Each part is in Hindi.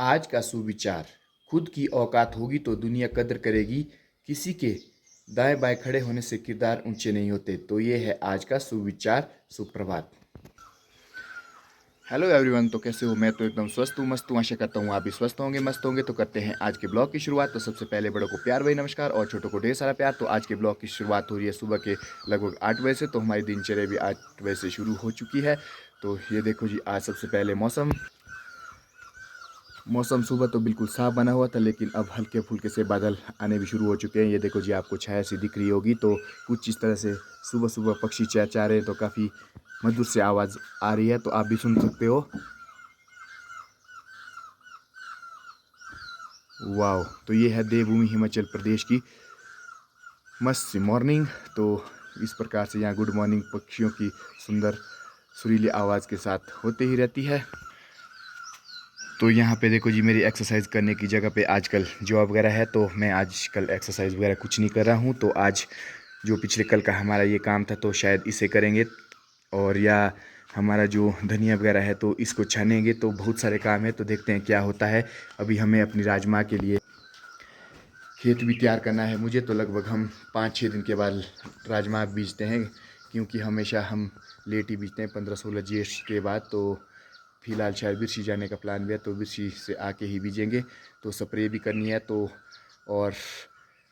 आज का सुविचार। खुद की औकात होगी तो दुनिया कदर करेगी। किसी के दाएं बाएं खड़े होने से किरदार ऊंचे नहीं होते। तो ये है आज का सुविचार। सुप्रभात। हेलो एवरीवन, तो कैसे हो? मैं तो एकदम स्वस्थ हूँ, मस्त हूँ। आशा करता हूँ आप भी स्वस्थ होंगे, मस्त होंगे। तो करते हैं आज के ब्लॉग की शुरुआत। तो सबसे पहले बड़ों को प्यार भरी नमस्कार और छोटों को ढेर सारा प्यार। तो आज के ब्लॉग की शुरुआत हो रही है सुबह के लगभग 8 बजे से। तो हमारी दिनचर्या भी 8 बजे से शुरू हो चुकी है। तो ये देखो जी, आज सबसे पहले मौसम मौसम सुबह तो बिल्कुल साफ बना हुआ था, लेकिन अब हल्के फुल्के से बादल आने भी शुरू हो चुके हैं। ये देखो जी, आपको छाया सी दिख रही होगी। तो कुछ इस तरह से सुबह सुबह पक्षी चहचहा रहे हैं, तो काफ़ी मधुर से आवाज़ आ रही है, तो आप भी सुन सकते हो। वाह! तो ये है देवभूमि हिमाचल प्रदेश की मस्त सी मॉर्निंग। तो इस प्रकार से यहाँ गुड मॉर्निंग पक्षियों की सुंदर सुरीली आवाज़ के साथ होते ही रहती है। तो यहाँ पे देखो जी, मेरी एक्सरसाइज करने की जगह पे आजकल जॉब वगैरह है, तो मैं आजकल एक्सरसाइज वगैरह कुछ नहीं कर रहा हूँ। तो आज जो पिछले कल का हमारा ये काम था, तो शायद इसे करेंगे। और या हमारा जो धनिया वगैरह है, तो इसको छानेंगे। तो बहुत सारे काम है, तो देखते हैं क्या होता है। अभी हमें अपनी राजमा के लिए खेत भी तैयार करना है। मुझे तो लगभग हम 5-6 दिन के बाद राजमा बीजते हैं, क्योंकि हमेशा हम लेट ही बीजते हैं, 15-16 ज्येष्ठ के बाद। तो फिलहाल शायद बिरसी जाने का प्लान भी है, तो बिरसी से आके ही बीजेंगे। तो स्प्रे भी करनी है, तो और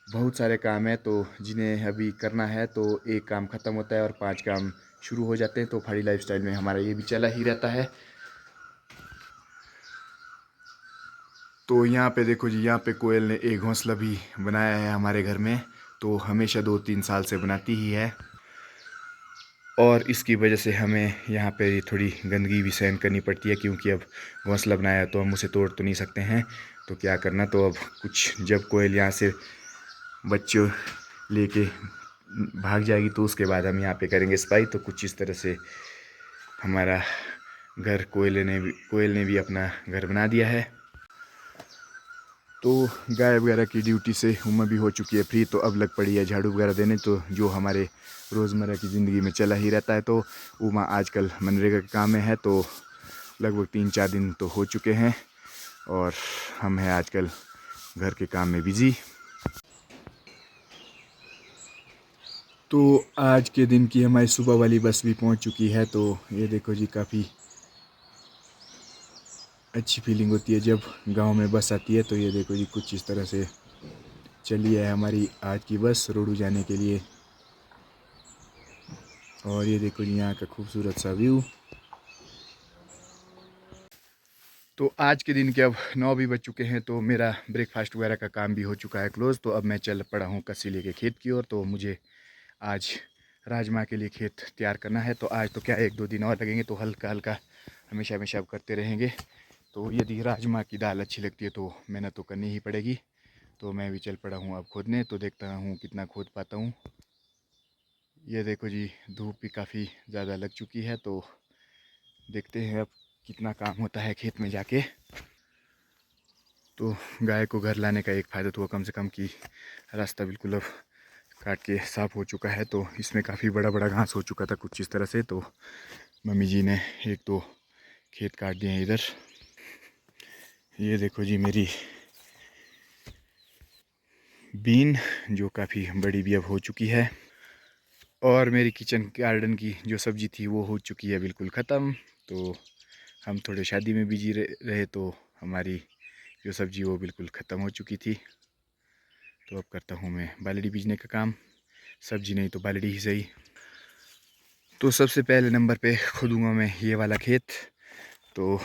बहुत सारे काम हैं, तो जिन्हें अभी करना है। तो एक काम ख़त्म होता है और 5 काम शुरू हो जाते हैं। तो पहाड़ी लाइफस्टाइल में हमारा ये भी चला ही रहता है। तो यहाँ पे देखो जी, यहाँ पे कोयल ने एक घोंसला भी बनाया है हमारे घर में। तो हमेशा 2-3 साल से बनाती ही है, और इसकी वजह से हमें यहाँ पे थोड़ी गंदगी भी सहन करनी पड़ती है, क्योंकि अब घोंसला बनाया तो हम उसे तोड़ तो नहीं सकते हैं। तो क्या करना, तो अब कुछ जब कोयल यहाँ से बच्चों लेके भाग जाएगी, तो उसके बाद हम यहाँ पे करेंगे सफाई। तो कुछ इस तरह से हमारा घर कोयल ने भी अपना घर बना दिया है। तो गाय वगैरह की ड्यूटी से उम्र भी हो चुकी है फ्री, तो अब लग पड़ी है झाड़ू वगैरह देने। तो जो हमारे रोज़मर्रा की ज़िंदगी में चला ही रहता है। तो उमा आजकल मनरेगा के काम में है, तो लगभग 3-4 दिन तो हो चुके हैं, और हम हैं आजकल घर के काम में बिज़ी। तो आज के दिन की हमारी सुबह वाली बस भी पहुंच चुकी है। तो ये देखो जी, काफ़ी अच्छी फीलिंग होती है जब गांव में बस आती है। तो ये देखो जी, कुछ इस तरह से चली है हमारी आज की बस रोडू जाने के लिए। और ये देखो जी, यहाँ का खूबसूरत सा व्यू। तो आज के दिन के अब 9 भी बज चुके हैं, तो मेरा ब्रेकफास्ट वगैरह का काम भी हो चुका है क्लोज़। तो अब मैं चल पड़ा हूँ कसीले के खेत की ओर। तो मुझे आज राजमा के लिए खेत तैयार करना है। तो आज तो क्या, 1-2 दिन और लगेंगे। तो हल्का हल्का हमेशा हमेशा अब करते रहेंगे। तो यदि राजमा की दाल अच्छी लगती है, तो मेहनत तो करनी ही पड़ेगी। तो मैं भी चल पड़ा हूँ अब खोदने। तो देखता हूँ कितना खोद पाता हूँ। ये देखो जी, धूप भी काफ़ी ज़्यादा लग चुकी है। तो देखते हैं अब कितना काम होता है खेत में जाके। तो गाय को घर लाने का एक फ़ायदा तो हुआ कम से कम कि रास्ता बिल्कुल अब काट के साफ़ हो चुका है। तो इसमें काफ़ी बड़ा बड़ा घास हो चुका था कुछ इस तरह से। तो मम्मी जी ने 1-2 खेत काट दिए हैं इधर। ये देखो जी, मेरी बीन जो काफ़ी बड़ी भी अब हो चुकी है। और मेरी किचन गार्डन की जो सब्ज़ी थी, वो हो चुकी है बिल्कुल ख़त्म। तो हम थोड़े शादी में बिजी रहे, तो हमारी जो सब्ज़ी वो बिल्कुल ख़त्म हो चुकी थी। तो अब करता हूँ मैं बालड़ी बीजने का काम। सब्ज़ी नहीं तो बालड़ी ही सही। तो सबसे पहले नंबर पे खोदूँगा मैं ये वाला खेत। तो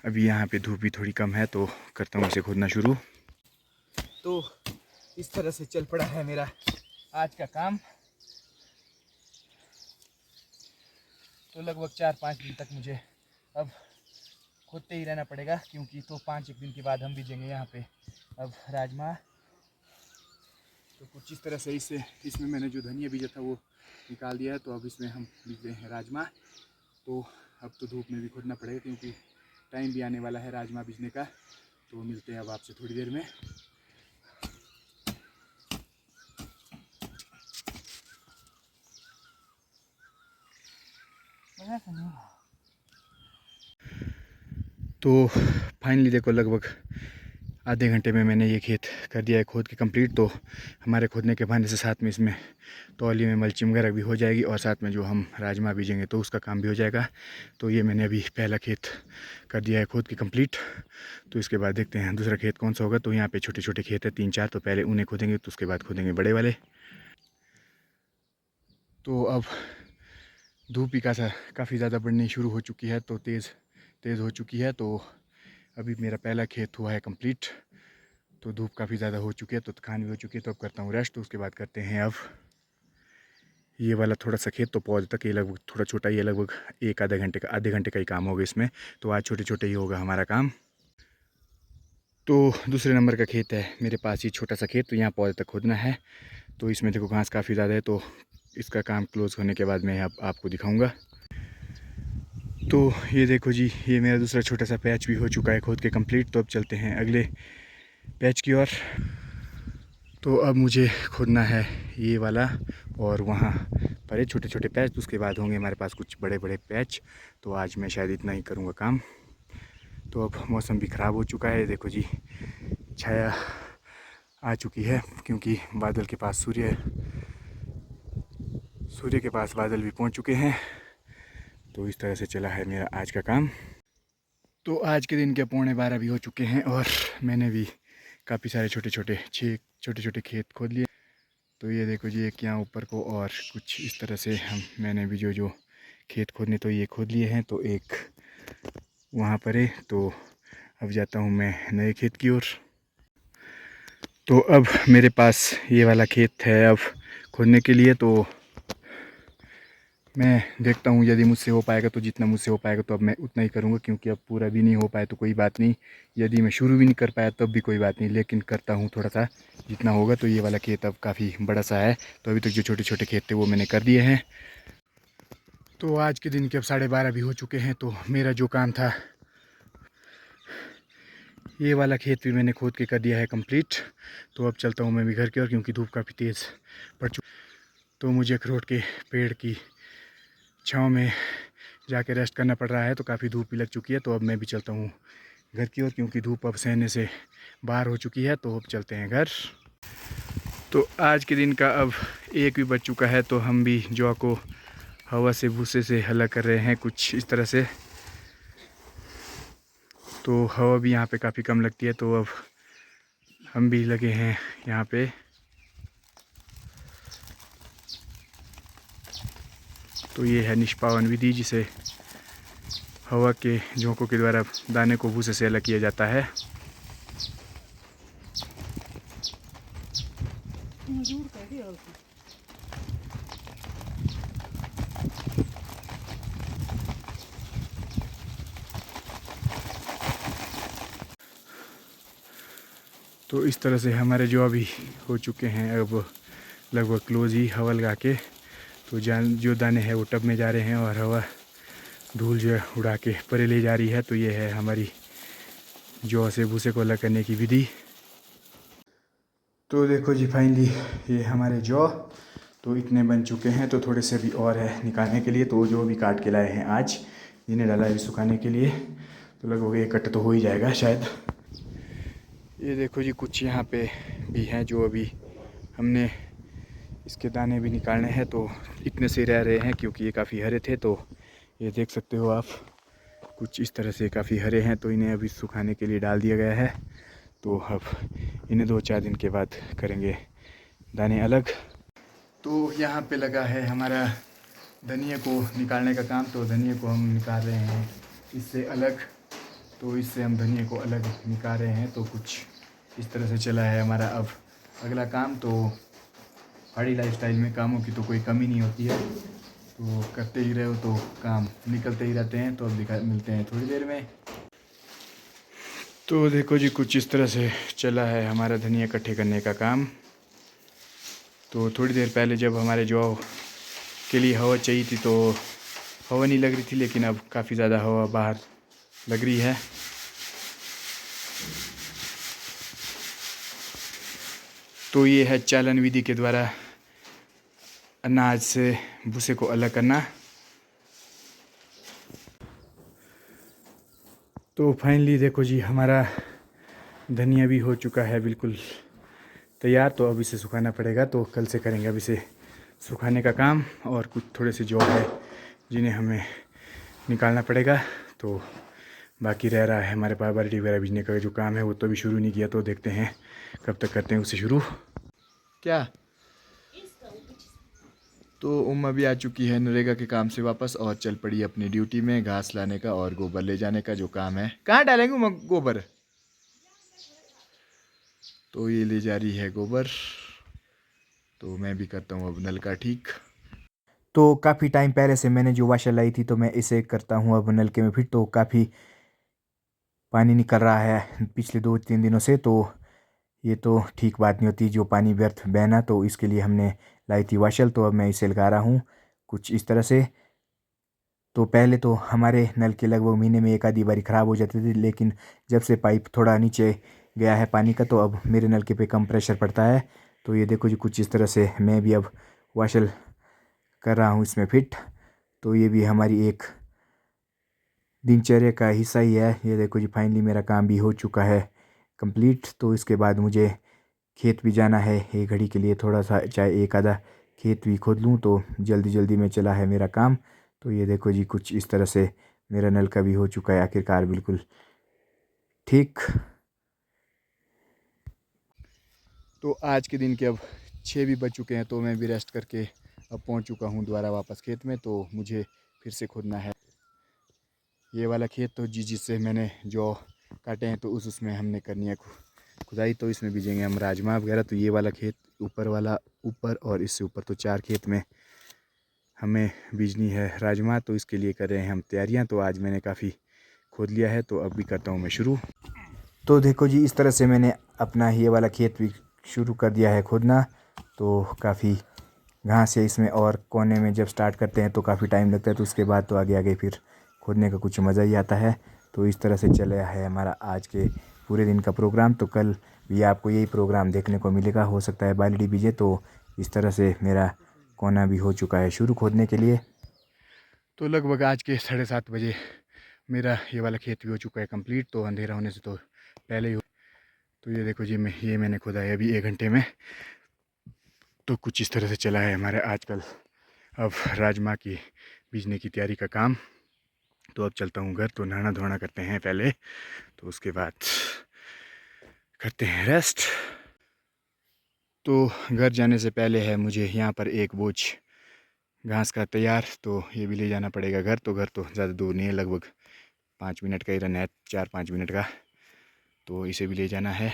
अभी यहाँ पे धूप भी थोड़ी कम है, तो करता हूँ इसे खोदना शुरू। तो इस तरह से चल पड़ा है मेरा आज का काम। तो लगभग 4-5 दिन तक मुझे अब खोदते ही रहना पड़ेगा, क्योंकि तो 5-1 दिन के बाद हम बीजेंगे यहाँ पे अब राजमा। तो कुछ इस तरह से इसमें मैंने जो धनिया बीजा था वो निकाल दिया है। तो अब इसमें हम बीज रहे हैं राजमा। तो अब तो धूप में भी खोदना पड़ेगा, क्योंकि टाइम भी आने वाला है राजमा बीजने का। तो मिलते हैं अब आपसे थोड़ी देर में। तो फाइनली देखो लगभग आधे घंटे में मैंने ये खेत कर दिया है खोद के कंप्लीट। तो हमारे खोदने के बहाने से साथ में इसमें तौली में मल्चिंग वगैरह भी हो जाएगी और साथ में जो हम राजमा बीजेंगे तो उसका काम भी हो जाएगा। तो ये मैंने अभी पहला खेत कर दिया है खोद के कंप्लीट। तो इसके बाद देखते हैं दूसरा खेत कौन सा होगा। तो यहाँ पे छोटे छोटे खेत है 3-4, तो पहले उन्हें खोदेंगे तो उसके बाद खोदेंगे बड़े वाले। तो अब धूप भी काफ़ी ज़्यादा बढ़नी शुरू हो चुकी है, तो तेज़ हो चुकी है। तो अभी मेरा पहला खेत हुआ है कंप्लीट। तो धूप काफ़ी ज़्यादा हो चुकी है, तो थकान भी हो चुकी है। तो अब करता हूँ रेस्ट। तो उसके बाद करते हैं अब ये वाला थोड़ा सा खेत। तो पौध तक ये लगभग थोड़ा छोटा ही है, लगभग आधे घंटे का ही काम होगा इसमें। तो आज छोटे छोटे ही होगा हमारा काम। तो दूसरे नंबर का खेत है मेरे पास, ये छोटा सा खेत। तो यहाँ पौधे तक खोदना है। तो इसमें देखो घास काफ़ी ज़्यादा है। तो इसका काम क्लोज़ होने के बाद मैं आपको दिखाऊंगा। तो ये देखो जी, ये मेरा दूसरा छोटा सा पैच भी हो चुका है खोद के कंप्लीट। तो अब चलते हैं अगले पैच की ओर। तो अब मुझे खोदना है ये वाला और वहाँ पर छोटे छोटे पैच। तो उसके बाद होंगे हमारे पास कुछ बड़े बड़े पैच। तो आज मैं शायद इतना ही करूँगा काम। तो अब मौसम भी ख़राब हो चुका है, देखो जी छाया आ चुकी है, क्योंकि बादल के पास सूर्य के पास बादल भी पहुंच चुके हैं। तो इस तरह से चला है मेरा आज का काम। तो आज के दिन के 11:15 भी हो चुके हैं और मैंने भी काफ़ी सारे छोटे छोटे खेत खोद लिए। तो ये देखो जी, एक यहाँ ऊपर को और कुछ इस तरह से मैंने भी जो खेत खोदने तो ये खोद लिए हैं। तो एक वहाँ पर है। तो अब जाता हूँ मैं नए खेत की ओर। तो अब मेरे पास ये वाला खेत है अब खोदने के लिए। तो मैं देखता हूँ यदि मुझसे हो पाएगा तो जितना मुझसे हो पाएगा तो अब मैं उतना ही करूँगा, क्योंकि अब पूरा भी नहीं हो पाए तो कोई बात नहीं। यदि मैं शुरू भी नहीं कर पाया तब भी कोई बात नहीं, लेकिन करता हूँ थोड़ा सा जितना होगा। तो ये वाला खेत अब काफ़ी बड़ा सा है। तो अभी तक जो छोटे छोटे खेत थे वो मैंने कर दिए हैं। तो आज के दिन के अब 12:30 भी हो चुके हैं। तो मेरा जो काम था ये वाला खेत भी मैंने खोद के कर दिया है कंप्लीट। तो अब चलता हूँ मैं भी घर की ओर, क्योंकि धूप काफ़ी तेज़ पड़ चुकी। तो मुझे अखरोट के पेड़ की छाँव में जाके रेस्ट करना पड़ रहा है। तो काफ़ी धूप भी लग चुकी है। तो अब मैं भी चलता हूँ घर की ओर, क्योंकि धूप अब सहने से बाहर हो चुकी है। तो अब चलते हैं घर। तो आज के दिन का अब 1 भी बज चुका है। तो हम भी जौ को हवा से भूसे से अलग कर रहे हैं कुछ इस तरह से। तो हवा भी यहाँ पे काफ़ी कम लगती है। तो अब हम भी लगे हैं यहाँ पे। तो ये है निष्पावन विधि, जिसे हवा के झोंकों के द्वारा दाने को भूसे से अलग किया जाता है। तो इस तरह से हमारे जो अभी हो चुके हैं अब लगभग क्लोज ही हवा लगा के। तो जो दाने हैं वो टब में जा रहे हैं और हवा धूल जो है उड़ा के परे ले जा रही है। तो ये है हमारी जौ से भूसे को अलग करने की विधि। तो देखो जी, फाइनली ये हमारे जौ तो इतने बन चुके हैं। तो थोड़े से भी और है निकालने के लिए। तो जो भी काट के लाए हैं आज, इन्हें डाला है सुखाने के लिए। तो लगभग 1 कट्टा तो हो ही जाएगा शायद। ये देखो जी, कुछ यहाँ पे भी हैं जो अभी हमने इसके दाने भी निकालने हैं। तो इतने से रह रहे हैं क्योंकि ये काफ़ी हरे थे। तो ये देख सकते हो आप, कुछ इस तरह से काफ़ी हरे हैं। तो इन्हें अभी सुखाने के लिए डाल दिया गया है। तो अब इन्हें 2-4 दिन के बाद करेंगे दाने अलग। तो यहाँ पे लगा है हमारा धनिया को निकालने का काम। तो धनिया को हम निकाल रहे हैं इससे अलग। तो इससे हम धनिया को अलग निकाल रहे हैं। तो कुछ इस तरह से चला है हमारा अब अगला काम। तो पहाड़ी लाइफस्टाइल में कामों की तो कोई कमी नहीं होती है। तो करते ही रहो तो काम निकलते ही रहते हैं। तो अब मिलते हैं थोड़ी देर में। तो देखो जी, कुछ इस तरह से चला है हमारा धनिया इकट्ठे करने का काम। तो थोड़ी देर पहले जब हमारे जौ के लिए हवा चाहिए थी तो हवा नहीं लग रही थी, लेकिन अब काफ़ी ज़्यादा हवा बाहर लग रही है। तो ये है चालन विधि के द्वारा अनाज से भूसे को अलग करना। तो फाइनली देखो जी, हमारा धनिया भी हो चुका है बिल्कुल तैयार। तो अब इसे सुखाना पड़ेगा, तो कल से करेंगे अब इसे सुखाने का काम। और कुछ थोड़े से जॉब है जिन्हें हमें निकालना पड़ेगा। तो बाकी रह रहा है हमारे पास बाल्टी वगैरह भेजने का जो काम है, वो तो अभी शुरू नहीं किया। तो देखते हैं कब तक करते हैं उसे शुरू। क्या तो उम्मा भी आ चुकी है नरेगा के काम से वापस और चल पड़ी अपनी ड्यूटी में, घास लाने का और गोबर ले जाने का जो काम है। कहाँ डालेंगे उम्मा गोबर? तो ये ले जा रही है गोबर, तो मैं भी करता हूँ अब नल का ठीक। तो काफ़ी टाइम पहले से मैंने जो वाशर लाई थी, तो मैं इसे करता हूँ अब नलके में फिट। तो काफ़ी पानी निकल रहा है पिछले 2-3 दिनों से। तो ये तो ठीक बात नहीं होती जो पानी व्यर्थ बहना। तो इसके लिए हमने लाई थी वाशल। तो अब मैं इसे लगा रहा हूँ कुछ इस तरह से। तो पहले तो हमारे नल के लगभग महीने में एक आधी बारी ख़राब हो जाती थी, लेकिन जब से पाइप थोड़ा नीचे गया है पानी का, तो अब मेरे नलके पे कम प्रेशर पड़ता है। तो ये देखो जी, कुछ इस तरह से मैं भी अब वाशल कर रहा हूँ इसमें फिट। तो ये भी हमारी एक दिनचर्या का हिस्सा ही है। ये देखो जी, फाइनली मेरा काम भी हो चुका है कंप्लीट। तो इसके बाद मुझे खेत भी जाना है एक घड़ी के लिए, थोड़ा सा चाहे एक आधा खेत भी खोद लूँ। तो जल्दी जल्दी में चला है मेरा काम। तो ये देखो जी, कुछ इस तरह से मेरा नल का भी हो चुका है आखिरकार बिल्कुल ठीक। तो आज के दिन के अब 6 भी बज चुके हैं। तो मैं भी रेस्ट करके अब पहुंच चुका हूं दोबारा वापस खेत में। तो मुझे फिर से खोदना है ये वाला खेत। तो जिससे मैंने जो काटे हैं, तो उसमें हमने करनी है खुदाई। तो इसमें बीजेंगे हम राजमा वगैरह। तो ये वाला खेत ऊपर वाला, ऊपर और इससे ऊपर, तो 4 खेत में हमें बीजनी है राजमा। तो इसके लिए कर रहे हैं हम तैयारियां। तो आज मैंने काफ़ी खोद लिया है, तो अब भी करता हूं मैं शुरू। तो देखो जी, इस तरह से मैंने अपना ये वाला खेत भी शुरू कर दिया है खोदना। तो काफ़ी घास है इसमें, और कोने में जब स्टार्ट करते हैं तो काफ़ी टाइम लगता है। तो उसके बाद तो आगे आगे फिर खोदने का कुछ मज़ा ही आता है। तो इस तरह से चला है हमारा आज के पूरे दिन का प्रोग्राम। तो कल भी आपको यही प्रोग्राम देखने को मिलेगा। हो सकता है बाल्टी बीजे। तो इस तरह से मेरा कोना भी हो चुका है शुरू खोदने के लिए। तो लगभग आज के 7:30 बजे मेरा ये वाला खेत भी हो चुका है कंप्लीट। तो अंधेरा होने से तो पहले ही तो ये देखो जी, मैंने खोदा है अभी 1 घंटे में। तो कुछ इस तरह से चला है हमारे आजकल अब राजमा की बीजने की तैयारी का काम। तो अब चलता हूँ घर। तो नहाना धोना करते हैं पहले, तो उसके बाद करते हैं रेस्ट। तो घर जाने से पहले है मुझे यहाँ पर एक बोझ घास का तैयार। तो ये भी ले जाना पड़ेगा घर। तो घर तो ज़्यादा दूर नहीं है, लगभग 5 मिनट का ही रन है, 4-5 मिनट का। तो इसे भी ले जाना है।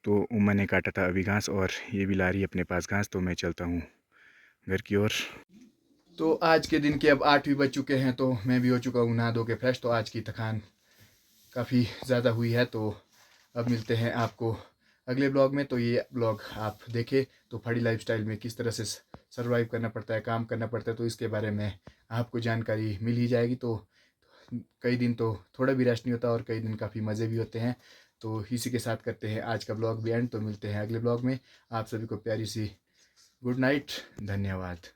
तो उम्मा ने काटा था अभी घास, और ये भी ला रही है अपने पास घास। तो मैं चलता हूँ घर की ओर। तो आज के दिन के अब 8 भी बज चुके हैं। तो मैं भी हो चुका हूँ नहा धो के फ्रेश। तो आज की थकान काफ़ी ज़्यादा हुई है। तो अब मिलते हैं आपको अगले ब्लॉग में। तो ये ब्लॉग आप देखें तो पहाड़ी लाइफस्टाइल में किस तरह से सर्वाइव करना पड़ता है, काम करना पड़ता है, तो इसके बारे में आपको जानकारी मिल ही जाएगी। तो कई दिन तो थोड़ा भी रेस्ट नहीं होता, और कई दिन काफ़ी मज़े भी होते हैं। तो इसी के साथ करते हैं आज का ब्लॉग भी एंड। तो मिलते हैं अगले ब्लॉग में। आप सभी को प्यारी सी गुड नाइट, धन्यवाद।